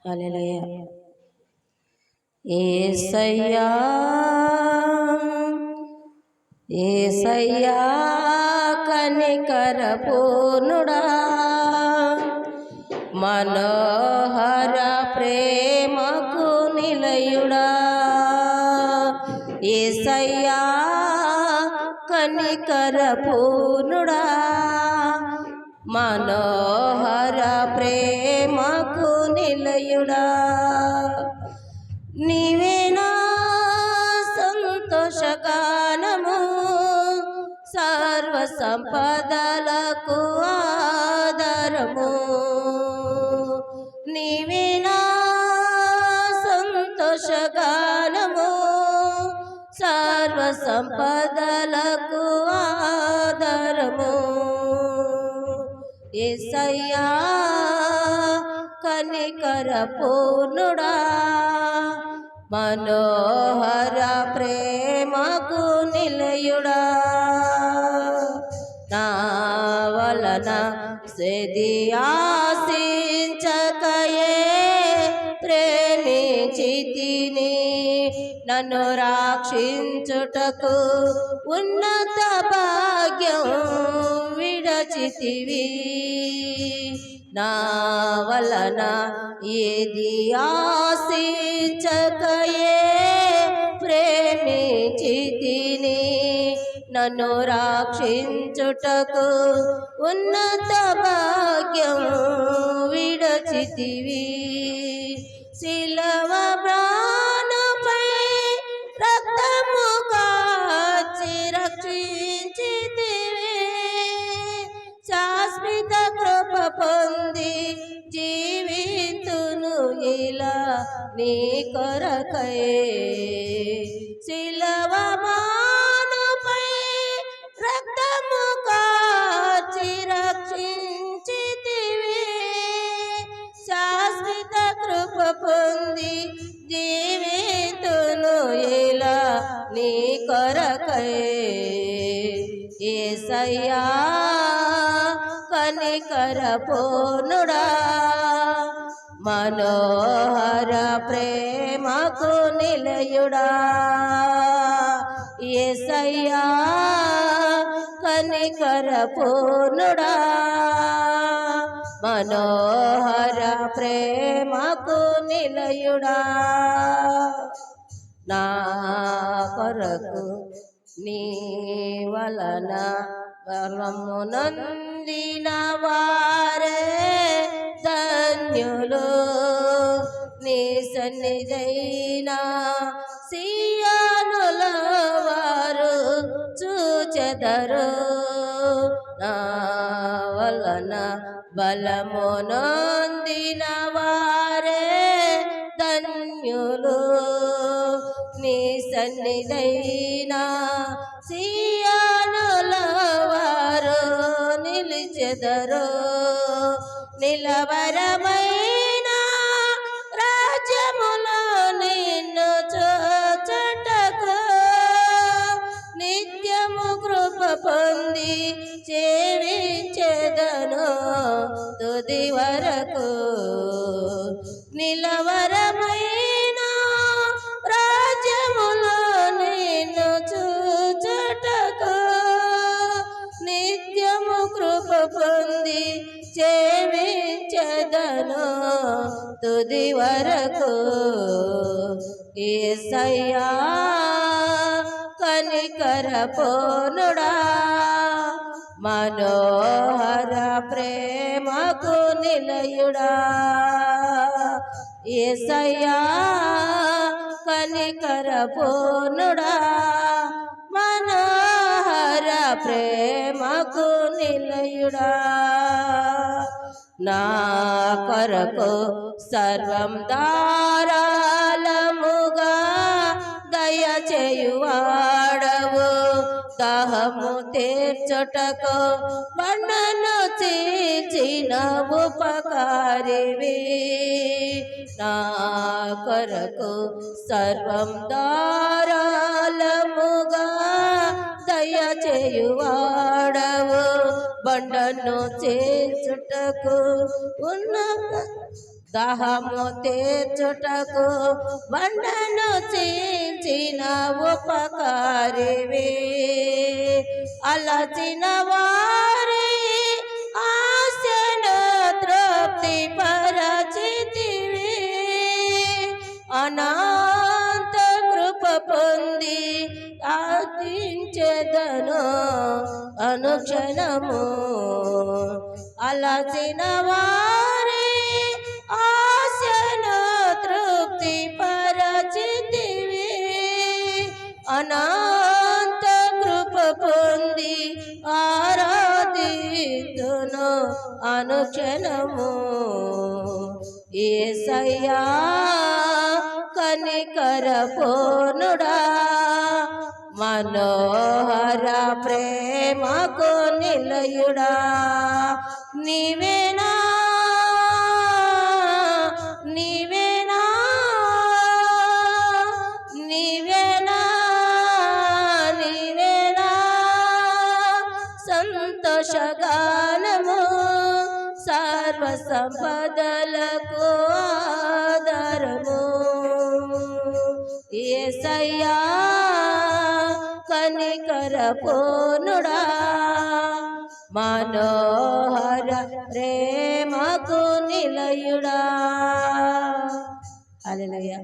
హల్లెలూయా. యేసయ్యా యేసయ్యా కనికర పూర్ణుడా, మనోహర ప్రేమకు నిలయుడా. యేసయ్యా కనికర పూర్ణుడా, మనోహర ప్రేమకు నిలయుడా. నీవేనా సంతోషగానము, సర్వ సంపదలకు ఆధారము. నీవేనా సంతోషగానము, సర్వ సంపదలకు ఆధారము. యేసయ్యా కనికర పూర్ణుడా, మనోహర ప్రేమకు నిలయుడా. నా వలన సెది ఆశించకయే ప్రేమించితిని, నన్ను రక్షించుటకు ఉన్నత భాగ్యం విడచితివి. నా వలన ఏది ఆశించకయే ప్రేమించితిని, నన్ను రక్షించుటకు ఉన్నత భాగ్యం విడచితివి. శిలవ ప్రాణపై రక్తము కాచి రక్షించితివి, శాశ్వత కృప పొంది జీవితును ఇలా నీ కొరకై. శిలవ మానుపై రక్తము కాచి రక్షించితివి, శాశ్వత కృప పొంది జీవితును ఇలా నీ కొరకై. యేసయ్యా కనికర పూర్ణుడా, మనోహర ప్రేమకు నిలయుడా. యేసయ్యా కనికర పూర్ణుడా, మనోహర ప్రేమకు నిలయుడా. నా కొరకు నీ వలన గర్వము నందిన వారే ధన్యులు, నీ సన్నిధైన సియోనుల వారు చూచెదరు. నా వలన బలము నొందిన వారే ధన్యులు, నీ సన్నిధైన సియోనుల వారు నిలిచెదరు. నిలవరమైన రాజ్యములో నిన్ను చూచుటకు నిత్యము కృప పొంది సేవించెదను తుది వరకు. నిలవరమైన రాజ్యములో నిన్ను చూచుటకు నిత్యము కృప పొంది సేవించెదను తుది వరకు. యేసయ్యా కనికర పూర్ణుడా, మనోహర ప్రేమకు నిలయుడా. యేసయ్యా కనికర పూర్ణుడా, మనోహర ప్రేమకు నిలయుడా. నా కొరకు సర్వం ధారాళముగా దయచేయువాడవు, దాహము తీర్చుటకు బండను చీల్చిన ఉపకారివి. నా కొరకు సర్వం ధారాళముగా దయచేయువాడవు, బండను చీల్చుటకు ఉన్నత దాహము తీర్చుటకు బండను చీల్చిన ఉపకారివే అలచిన వారి ఆశను తృప్తి పరచితివి అనంత కృప పొంది ఆశించెదను అనుక్షణము అలసిన వారి ఆశను తృప్తి పరచితివి అనంత కృప పొంది ఆరాధితును అనుక్షణము యేసయ్యా కనికర పూర్ణుడా మనోహర ప్రేమకు నిలయుడా నీవేనా నీవేనా నీవేనా నీవేనా సంతోషగానము సర్వ సంపదలకు ఆధారము యేసయ్యా కనికర పూర్ణుడా మనోహర ప్రేమకు నిలయుడా హల్లెలూయా.